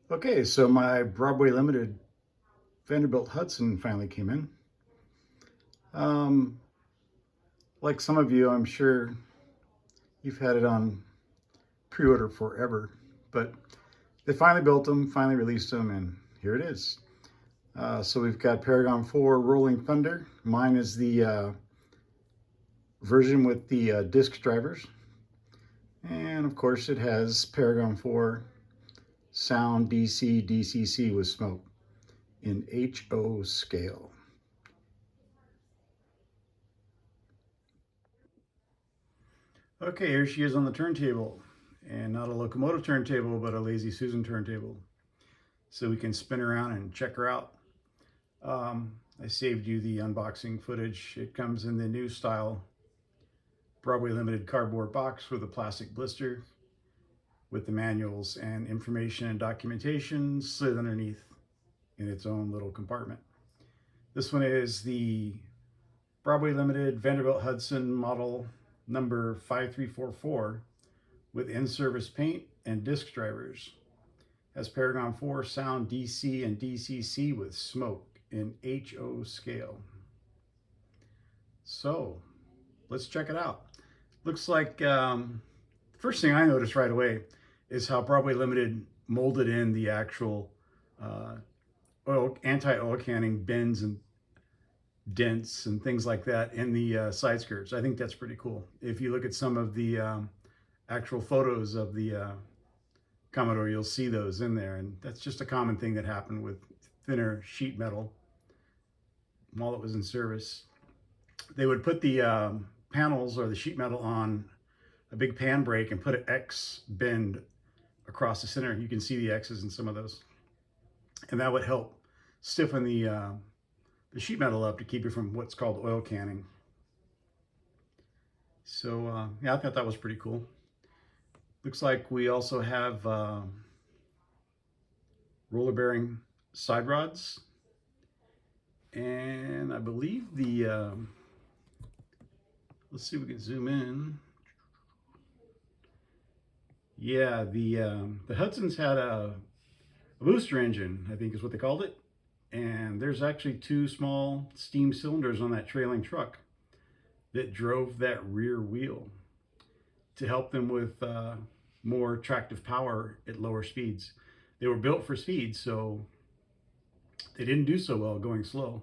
Okay, so my Broadway Limited Vanderbilt Hudson finally came in. Um, like some of you, I'm sure you've had it on pre-order forever, but they finally built them, finally released them, and here it is. So we've got Paragon 4 Rolling Thunder. Mine is the version with the disc drivers. And of course it has Paragon 4 Sound DC, DCC with smoke in HO scale. Okay, here she is on the turntable, and not a locomotive turntable, but a Lazy Susan turntable. So we can spin around and check her out. I saved you the unboxing footage. It comes in the new style Broadway Limited cardboard box with a plastic blister with the manuals and information and documentation slid underneath in its own little compartment. This one is the Broadway Limited Vanderbilt Hudson model number 5344 with in-service paint and disc drivers. Has Paragon 4 Sound DC and DCC with smoke in HO scale. So let's check it out. Looks like first thing I noticed right away is how Broadway Limited molded in the actual anti-oil canning bends and dents and things like that in the side skirts. I think that's pretty cool. If you look at some of the actual photos of the Commodore, you'll see those in there, and that's just a common thing that happened with thinner sheet metal while it was in service. They would put the panels or the sheet metal on a big pan brake and put an X bend across the center. You can see the X's in some of those, and that would help stiffen the sheet metal up to keep it from what's called oil canning. So yeah, I thought that was pretty cool. Looks like we also have roller bearing side rods, and I believe the let's see if we can zoom in. Yeah, the Hudson's had a booster engine, I think is what they called it. And there's actually two small steam cylinders on that trailing truck that drove that rear wheel to help them with more tractive power at lower speeds. They were built for speed, so they didn't do so well going slow.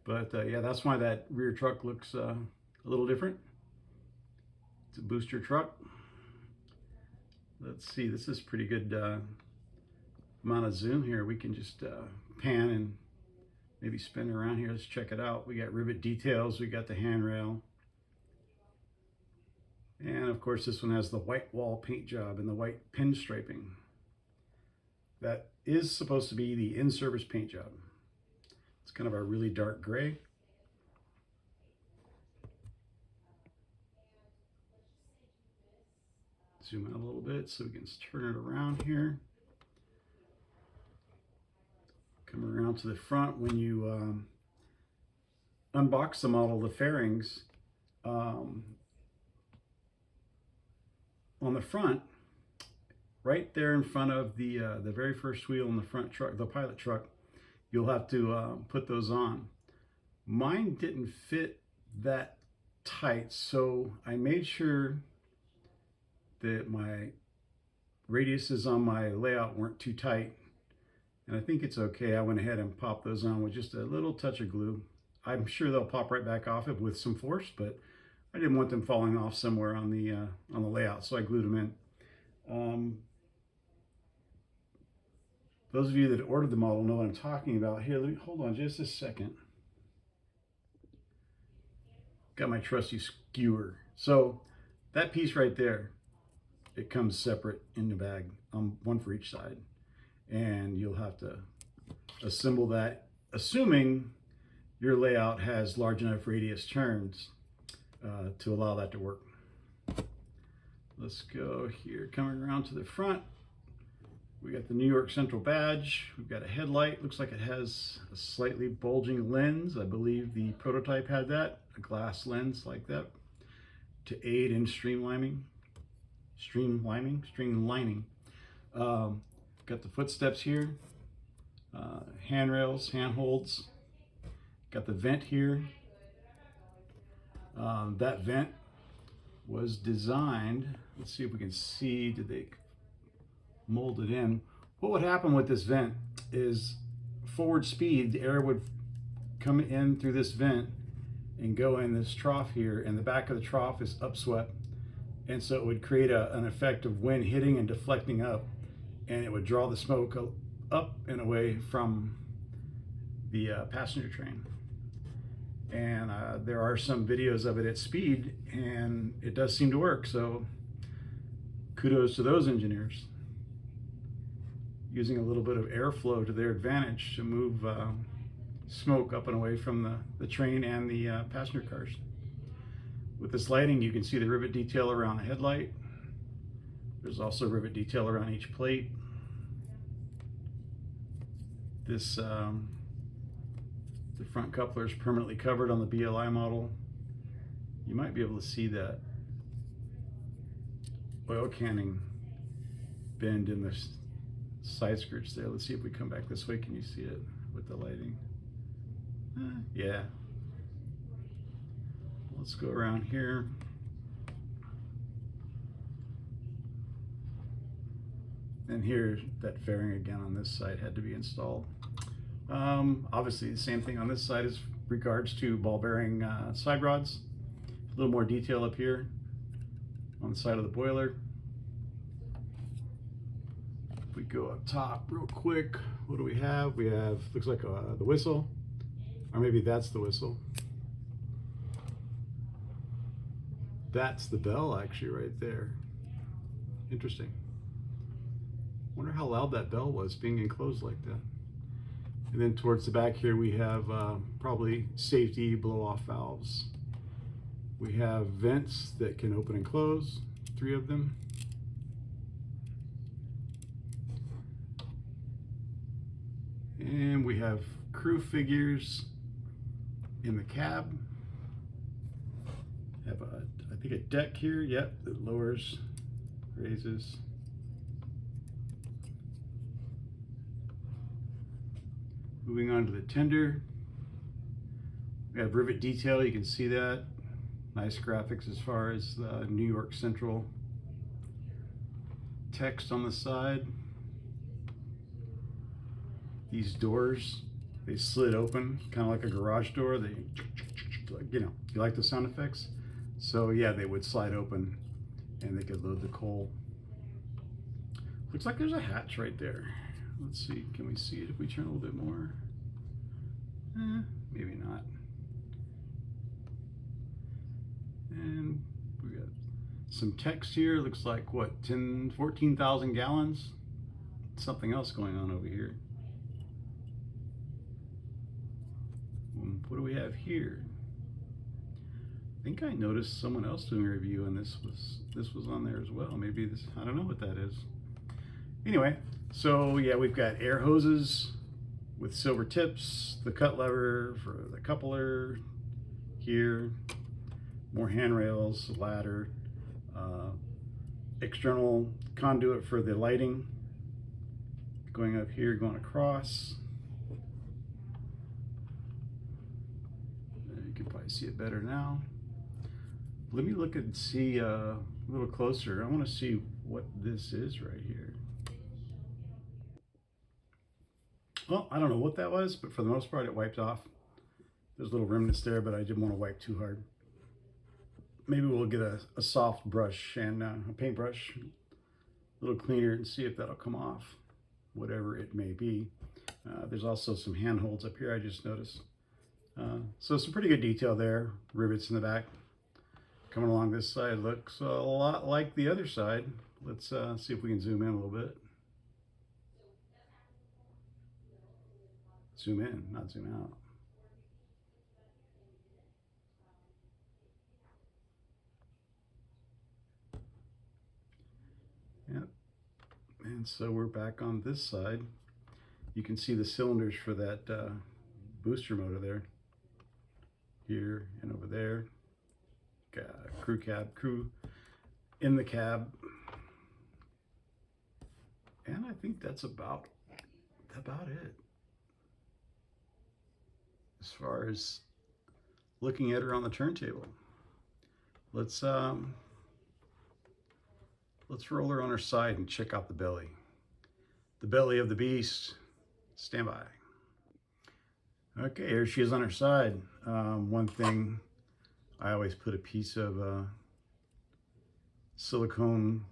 But yeah, that's why that rear truck looks a little different. It's a booster truck. Let's see, this is pretty good amount of zoom here. We can just pan and maybe spin around here. Let's check it out. We got rivet details. We got the handrail. And of course, this one has the white wall paint job and the white pinstriping. That is supposed to be the in-service paint job. It's kind of a really dark gray. Zoom out a little bit so we can turn it around here. Come around to the front. When you unbox the model, the fairings on the front, right there in front of the very first wheel in the front truck, the pilot truck, you'll have to put those on. Mine didn't fit that tight, so I made sure that my radiuses on my layout weren't too tight, and I think it's okay. I went ahead and popped those on with just a little touch of glue. I'm sure they'll pop right back off it with some force, but I didn't want them falling off somewhere on the layout, so I glued them in. Those of you that ordered the model know what I'm talking about. Here, let me hold on just a second. Got my trusty skewer. So that piece right there, it comes separate in the bag, one for each side. And you'll have to assemble that, assuming your layout has large enough radius turns to allow that to work. Let's go here, coming around to the front. We got the New York Central badge. We've got a headlight. Looks like it has a slightly bulging lens. I believe the prototype had that, a glass lens like that, to aid in streamlining. got the footsteps here, handrails, handholds. Got the vent here. That vent was designed, let's see if we can see, did they mold it in? What would happen with this vent is forward speed, the air would come in through this vent and go in this trough here, and the back of the trough is upswept. And so it would create an effect of wind hitting and deflecting up, and it would draw the smoke up and away from the passenger train. And there are some videos of it at speed, and it does seem to work. So kudos to those engineers, using a little bit of airflow to their advantage to move smoke up and away from the train and the passenger cars. With this lighting, you can see the rivet detail around the headlight. There's also rivet detail around each plate. This the front coupler is permanently covered on the BLI model. You might be able to see that oil canning bend in the side skirts there. Let's see if we come back this way. Can you see it with the lighting? Yeah. Let's go around here. And here, that fairing again on this side had to be installed. Obviously the same thing on this side as regards to ball bearing side rods. A little more detail up here on the side of the boiler. If we go up top real quick, what do we have? We have, looks like the whistle, or maybe that's the whistle. That's the bell actually right there. Interesting. Wonder how loud that bell was being enclosed like that. And then towards the back here we have probably safety blow-off valves. We have vents that can open and close, 3 of them. And we have crew figures in the cab. Have I think a deck here, yep, that lowers, raises. Moving on to the tender, we have rivet detail, you can see that. Nice graphics as far as the New York Central text on the side. These doors, they slid open, kind of like a garage door. They, you know, you like the sound effects? So yeah, they would slide open and they could load the coal. Looks like there's a hatch right there. Let's see, can we see it if we turn a little bit more? Maybe not. And we got some text here. Looks like what, 14,000 gallons? Something else going on over here. What do we have here? I think I noticed someone else doing a review, and this was on there as well. Maybe this, I don't know what that is. Anyway, so yeah, we've got air hoses with silver tips, the cut lever for the coupler here, more handrails, ladder, external conduit for the lighting, going up here, going across. You can probably see it better now. Let me look and see a little closer. I want to see what this is right here. Well, I don't know what that was, but for the most part it wiped off. There's little remnants there, but I didn't want to wipe too hard. Maybe we'll get a soft brush and a paintbrush, a little cleaner, and see if that'll come off, whatever it may be. There's also some handholds up here I just noticed. So some pretty good detail there. Rivets in the back. Coming along this side looks a lot like the other side. Let's see if we can zoom in a little bit. Zoom in, not zoom out. Yep. And so we're back on this side. You can see the cylinders for that booster motor there. Here and over there. Got crew in the cab. And I think that's about it as far as looking at her on the turntable. Let's roll her on her side and check out the belly. The belly of the beast. Stand by. Okay, here she is on her side. One thing, I always put a piece of silicone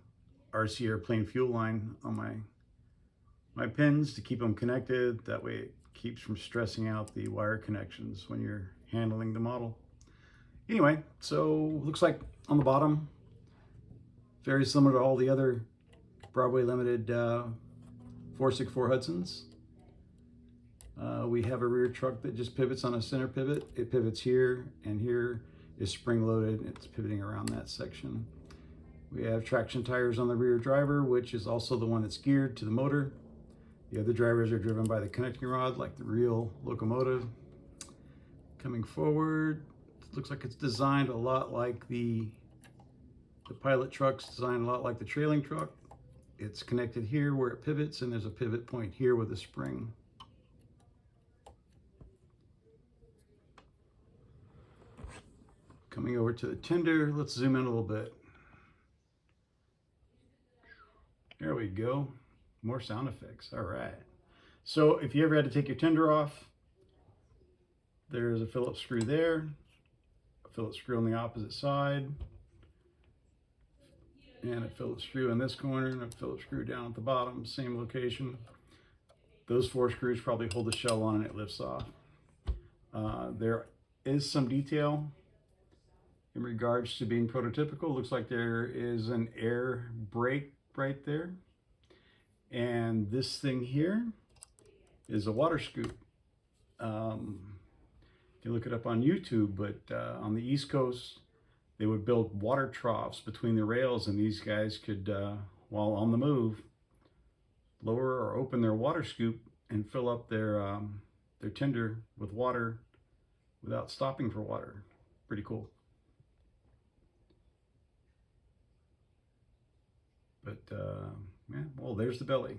RC airplane fuel line on my pins to keep them connected. That way it keeps from stressing out the wire connections when you're handling the model. Anyway, so looks like on the bottom, very similar to all the other Broadway Limited 464 Hudsons. We have a rear truck that just pivots on a center pivot. It pivots here, and here is spring-loaded. It's pivoting around that section. We have traction tires on the rear driver, which is also the one that's geared to the motor. The other drivers are driven by the connecting rod, like the real locomotive. Coming forward, it looks like it's designed a lot like the pilot truck's designed a lot like the trailing truck. It's connected here where it pivots, and there's a pivot point here with a spring. Coming over to the tender, let's zoom in a little bit. There we go. More sound effects. All right. So if you ever had to take your tender off, there's a Phillips screw there, a Phillips screw on the opposite side, and a Phillips screw in this corner, and a Phillips screw down at the bottom, same location. Those 4 screws probably hold the shell on and it lifts off. There is some detail in regards to being prototypical. Looks like there is an air brake right there. And this thing here is a water scoop. You can look it up on YouTube, but on the East Coast, they would build water troughs between the rails, and these guys could, while on the move, lower or open their water scoop and fill up their tender with water without stopping for water. Pretty cool. But yeah, well, there's the belly.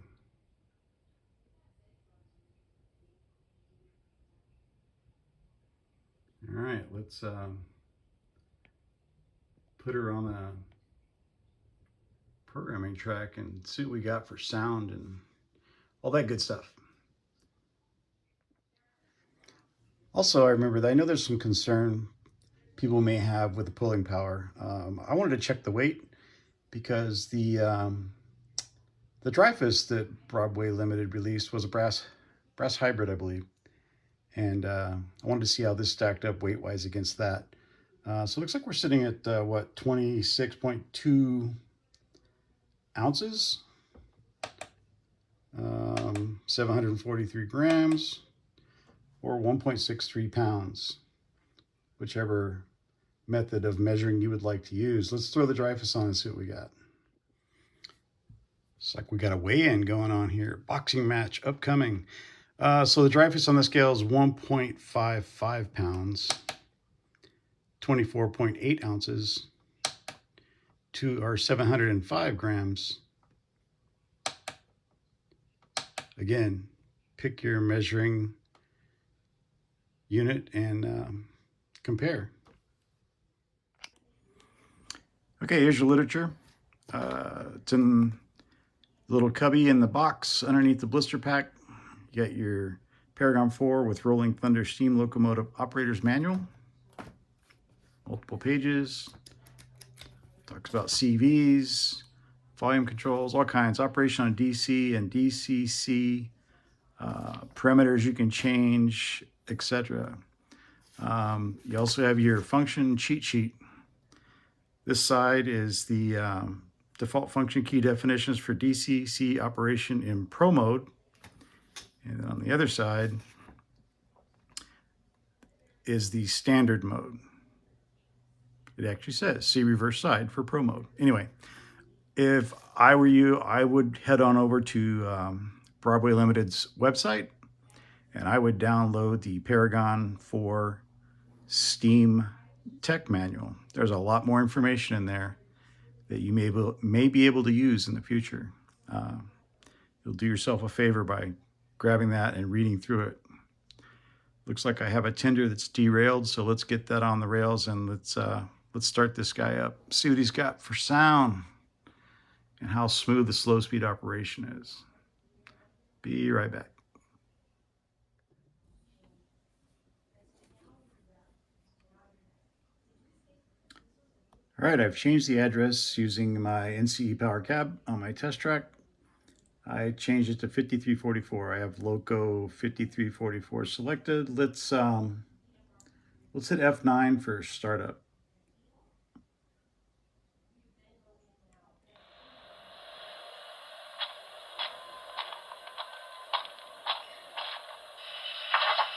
All right, let's put her on a programming track and see what we got for sound and all that good stuff. Also, I remember that I know there's some concern people may have with the pulling power. I wanted to check the weight, because the Dreyfus that Broadway Limited released was a brass hybrid, I believe. And I wanted to see how this stacked up weight-wise against that. So it looks like we're sitting at, what, 26.2 ounces, 743 grams, or 1.63 pounds, whichever method of measuring you would like to use. Let's throw the Dreyfus on and see what we got. It's like we got a weigh-in going on here. Boxing match upcoming. So the Dreyfus on the scale is 1.55 pounds, 24.8 ounces, or 705 grams. Again, pick your measuring unit and compare. Okay, here's your literature. It's in a little cubby in the box underneath the blister pack. You got your Paragon 4 with Rolling Thunder Steam Locomotive Operator's Manual. Multiple pages. Talks about CVs, volume controls, all kinds. Operation on DC and DCC, parameters you can change, etc. You also have your function cheat sheet. This side is the default function key definitions for DCC operation in Pro mode. And then on the other side is the standard mode. It actually says see reverse side for Pro mode. Anyway, if I were you, I would head on over to Broadway Limited's website, and I would download the Paragon4 Steam Tech Manual. There's a lot more information in there that you may be able to use in the future. you'll do yourself a favor by grabbing that and reading through it. Looks like I have a tender that's derailed, so let's get that on the rails and let's start this guy up. See what he's got for sound and how smooth the slow speed operation is. Be right back. All right, I've changed the address using my NCE power cab on my test track. I changed it to 5344. I have loco 5344 selected. Let's hit F9 for startup.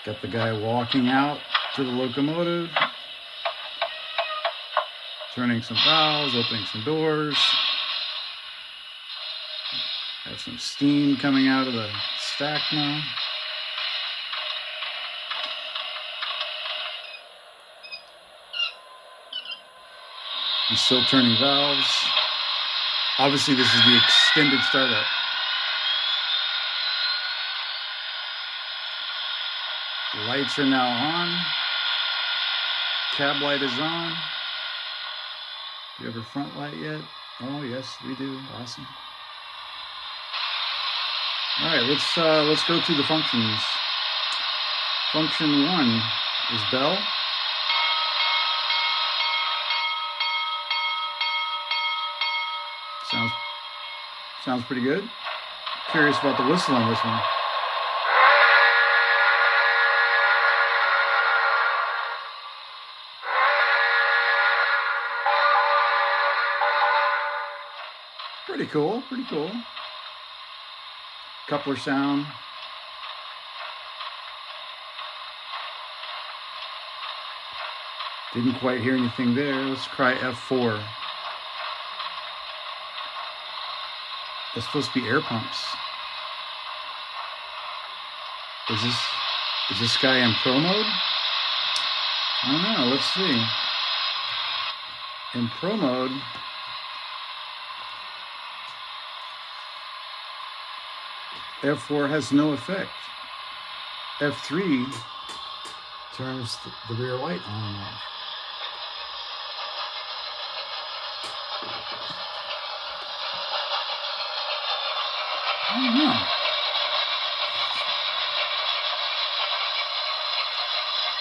Got the guy walking out to the locomotive, turning some valves, opening some doors. Got some steam coming out of the stack now. He's still turning valves. Obviously, this is the extended startup. The lights are now on. Cab light is on. Do you have a front light yet? Oh, yes, we do. Awesome. All right, let's go through the functions. Function 1 is bell. Sounds pretty good. Curious about the whistle on this one. Pretty cool, pretty cool. Coupler sound. Didn't quite hear anything there. Let's try F4. That's supposed to be air pumps. Is this guy in pro mode? I don't know, let's see. In pro mode, F4 has no effect. F3 turns the rear light on and off. I don't know.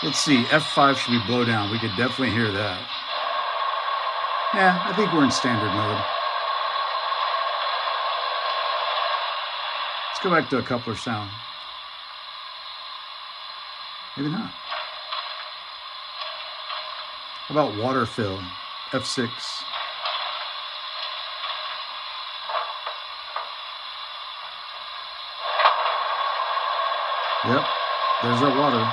Let's see, F5 should be blow down. We could definitely hear that. Yeah, I think we're in standard mode. Let's go back to a coupler sound. Maybe not. How about water fill? F6. Yep, there's our water.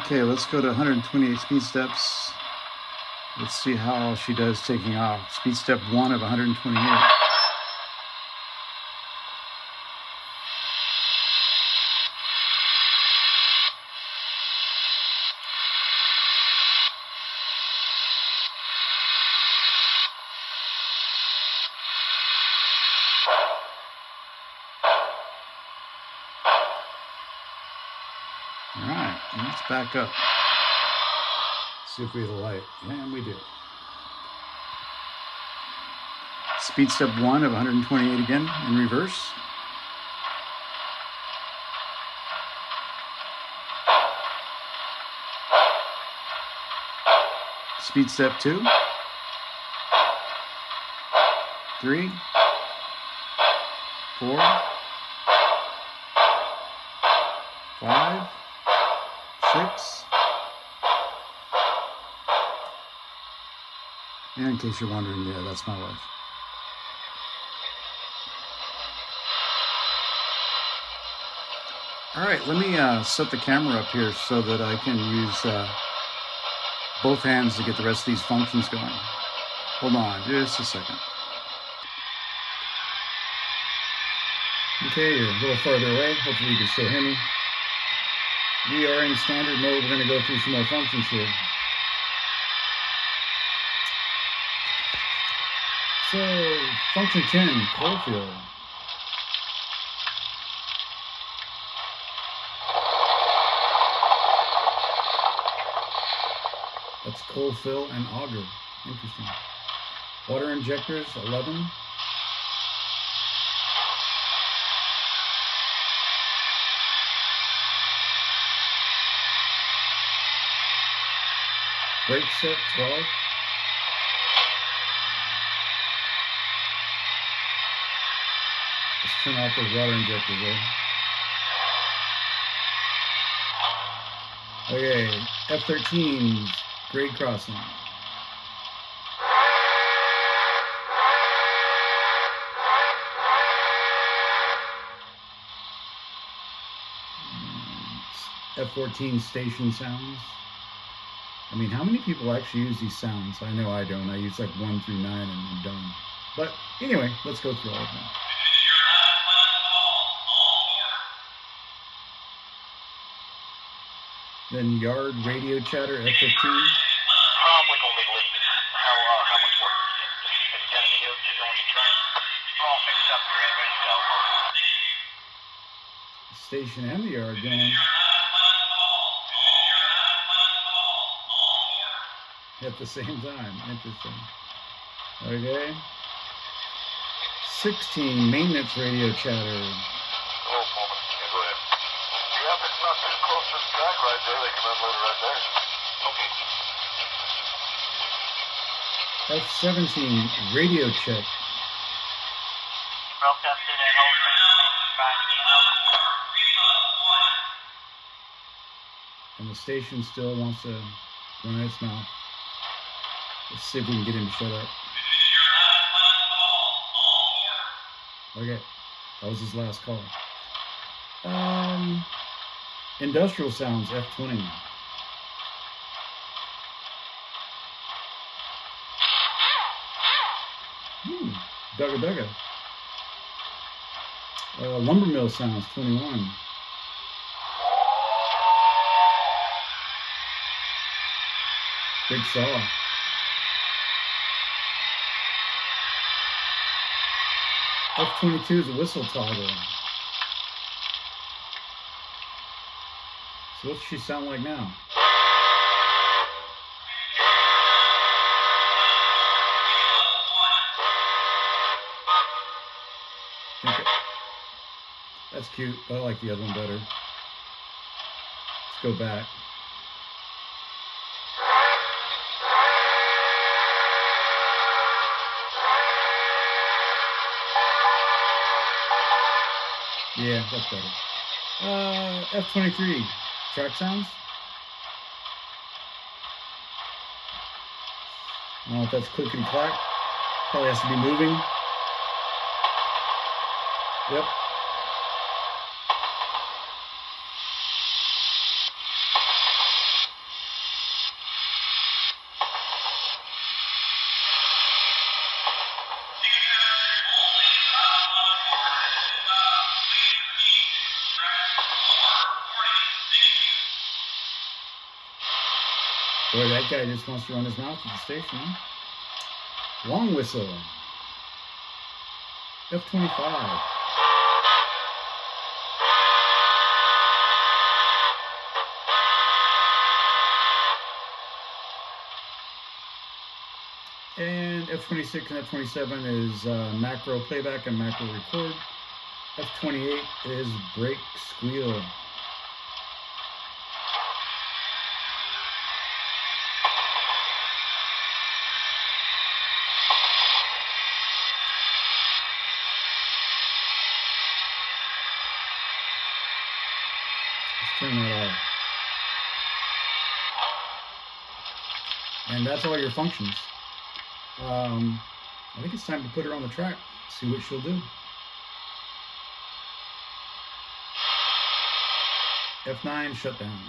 Okay, let's go to 128 speed steps. Let's see how she does taking off. Speed step 1 of 128. All right, let's back up. See if we have a light. And we do. Speed step 1 of 128 again in reverse. Speed step 2. 3. 4. 5. 6. And in case you're wondering, yeah, that's my wife. All right, let me set the camera up here so that I can use both hands to get the rest of these functions going. Hold on just a second. Okay, you're a little farther away. Hopefully you can still hear me. We are in standard mode. We're going to go through some more functions here. So, function 10, coal fill. That's coal fill and auger. Interesting. Water injectors, 11. Brake set, 12. Let's turn off those water injectors, Okay, F-13's grade crossing. F-14 station sounds. I mean, how many people actually use these sounds? I know I don't. I use like 1 through 9 and I'm done. But anyway, let's go through all of them. Then yard radio chatter, F-15. Probably gonna be leaving. How much work? Have you got any OT on the train? All fixed up and ready to go. Station and the yard going at the same time. Interesting. Okay. 16, maintenance radio chatter. Hello, Foreman. Yeah, go ahead. Yeah, if it's not too close to the track right there, they can unload it right there. Okay. F-17, radio check. Broke up through that whole thing. And the station still wants to run its mouth. Let's see if we can get him to shut up. Okay, that was his last call. Industrial sounds, F-20. Dugga dugga. Lumber mill sounds, 21. Big saw. F-22 is a whistle toggle. So what's she sound like now? That's cute, but I like the other one better. Let's go back. Yeah, that's better. F-23, track sounds. I don't know if that's clickety clack. Probably has to be moving. Yep. Boy, that guy just wants to run his mouth at the station. Long whistle. F-25. And F-26 and F-27 is macro playback and macro record. F-28 is brake squeal. Turn that off. And that's all your functions. I think it's time to put her on the track, see what she'll do. F9 shutdown.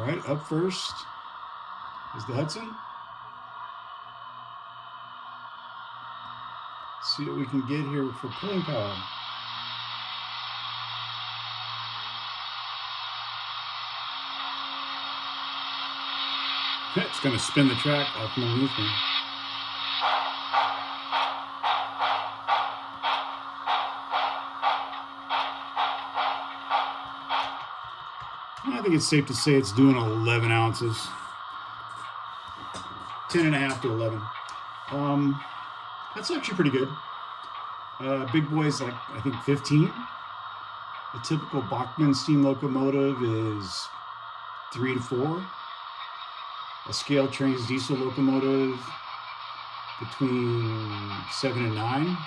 All right, up first is the Hudson. Let's see what we can get here for pulling power. It's going to spin the track out from underneath me. I think it's safe to say it's doing 11 ounces. 10 and a half to 11. That's actually pretty good. Big boy's like, I think 15. A typical Bachmann steam locomotive is 3 to 4. A scale trains diesel locomotive between 7 and 9.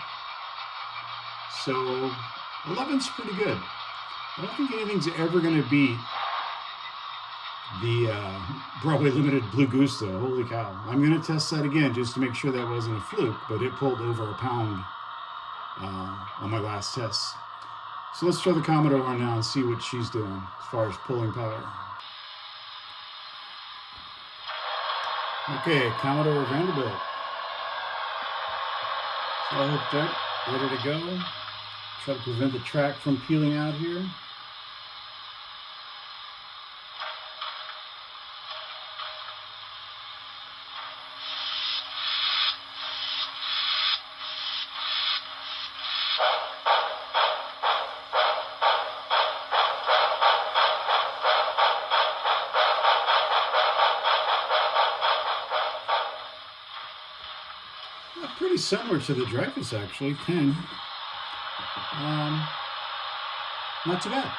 So 11's pretty good. I don't think anything's ever going to beat the Broadway Limited Blue Goose, though. Holy cow. I'm going to test that again just to make sure that wasn't a fluke, but it pulled over a pound on my last test. So let's throw the Commodore on now and see what she's doing as far as pulling power. Okay, Commodore Vanderbilt. So all hooked up, ready to go. Try to prevent the track from peeling out here. Pretty similar to the Dreyfus, actually. 10. Not too bad.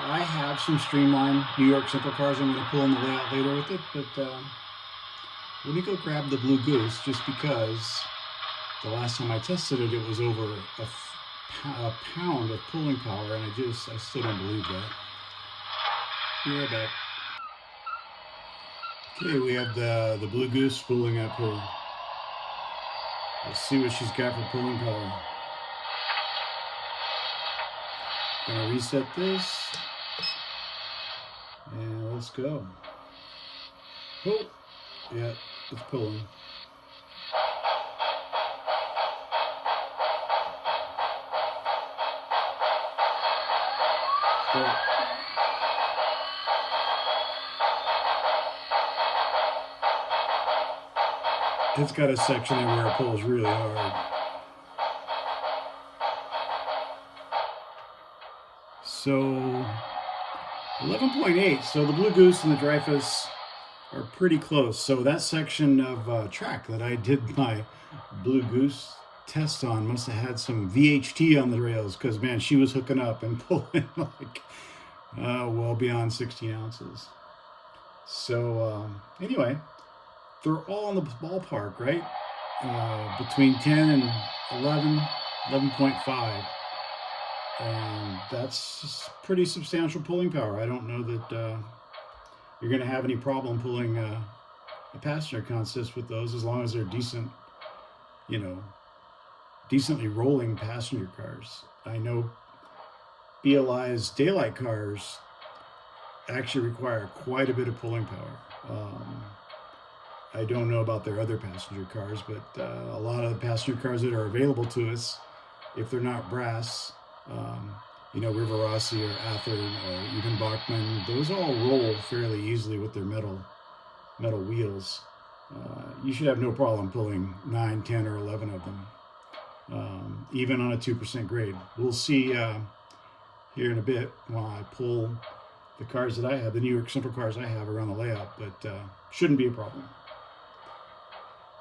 I have some streamlined New York Central cars I'm going to pull in the layout later with it, but let me go grab the Blue Goose just because the last time I tested it, it was over a pound of pulling power, and I still don't believe that. Be right back. Okay, we have the Blue Goose spooling up here. Let's see what she's got for pulling power. Gonna reset this. And let's go. Oh, yeah, it's pulling. So, it's got a section there where it pulls really hard. So 11.8. So the Blue Goose and the Dreyfus are pretty close. So that section of track that I did my Blue Goose test on must have had some VHT on the rails, because man, she was hooking up and pulling like well beyond 16 ounces. So anyway, they're all in the ballpark, right? Between 10 and 11, 11.5. And that's pretty substantial pulling power. I don't know that you're going to have any problem pulling a passenger consist with those, as long as they're decent, you know, decently rolling passenger cars. I know BLI's daylight cars actually require quite a bit of pulling power. I don't know about their other passenger cars, but a lot of the passenger cars that are available to us, if they're not brass, you know, River Rossi or Athearn or even Bachmann, those all roll fairly easily with their metal wheels. You should have no problem pulling 9, 10, or 11 of them, even on a 2% grade. We'll see here in a bit while I pull the cars that I have, the New York Central cars I have around the layout, but shouldn't be a problem.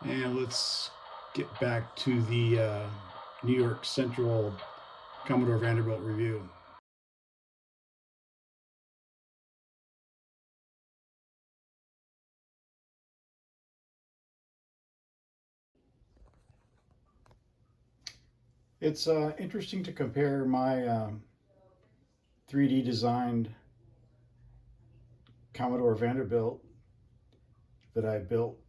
And let's get back to the New York Central Commodore Vanderbilt review. It's interesting to compare my 3D designed Commodore Vanderbilt that I built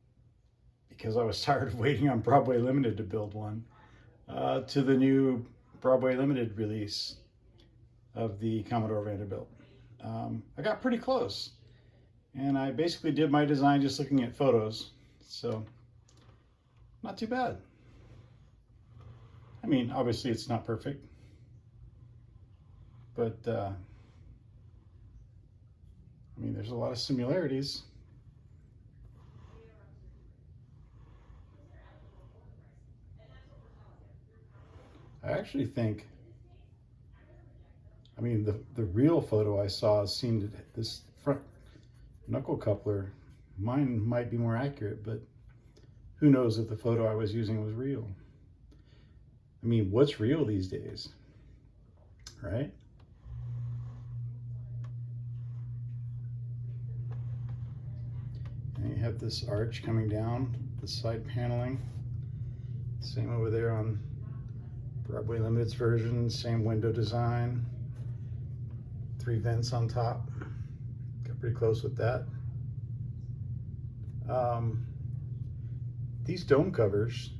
because I was tired of waiting on Broadway Limited to build one, to the new Broadway Limited release of the Commodore Vanderbilt. I got pretty close. And I basically did my design just looking at photos. So, not too bad. I mean, obviously it's not perfect. But, I mean, there's a lot of similarities. I actually think, I mean, the real photo I saw seemed this front knuckle coupler, mine might be more accurate, but who knows if the photo I was using was real. I mean, what's real these days, right? And you have this arch coming down, the side paneling. Same over there on Broadway Limited's version, same window design. 3 vents on top. Got pretty close with that. These dome covers,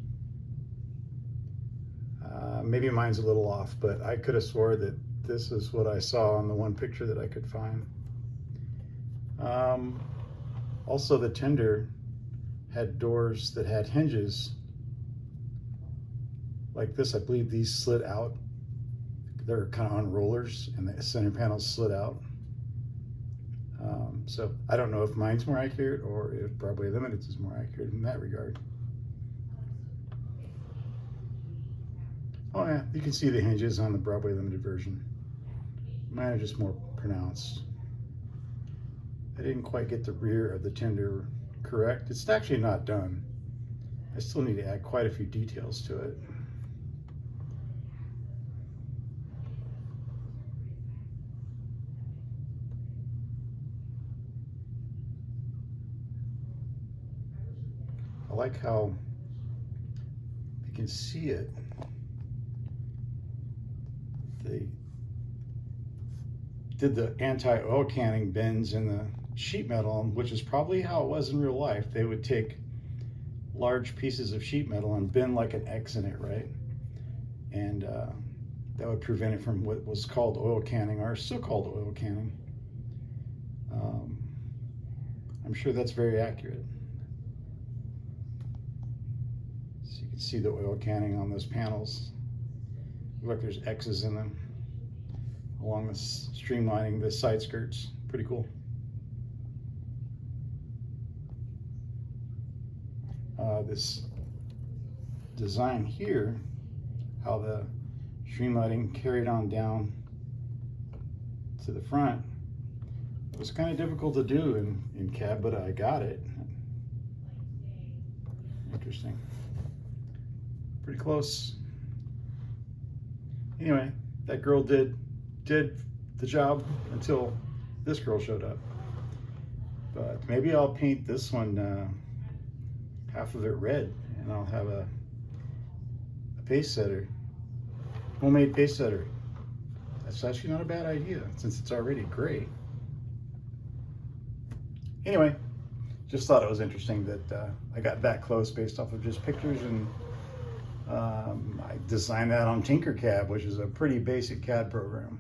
maybe mine's a little off, but I could have swore that this is what I saw on the one picture that I could find. Also, the tender had doors that had hinges like this. I believe these slid out. They're kind of on rollers, and the center panel slid out. So I don't know if mine's more accurate or if Broadway Limited's is more accurate in that regard. Oh yeah, you can see the hinges on the Broadway Limited version. Mine are just more pronounced. I didn't quite get the rear of the tender correct. It's actually not done. I still need to add quite a few details to it. I like how you can see it. They did the anti-oil canning bends in the sheet metal, which is probably how it was in real life. They would take large pieces of sheet metal and bend like an X in it, right? And that would prevent it from what was called oil canning, or still called oil canning. I'm sure that's very accurate. So you can see the oil canning on those panels. Look like there's X's in them along the streamlining the side skirts. Pretty cool. This design here, how the streamlining carried on down to the front, it was kind of difficult to do in CAD, but I got it. Interesting. Pretty close. Anyway, that girl did the job until this girl showed up. But maybe I'll paint this one half of it red, and I'll have a paste setter, homemade paste setter. That's actually not a bad idea since it's already gray. Anyway, just thought it was interesting that I got that close based off of just pictures, and I designed that on Tinkercad, which is a pretty basic CAD program.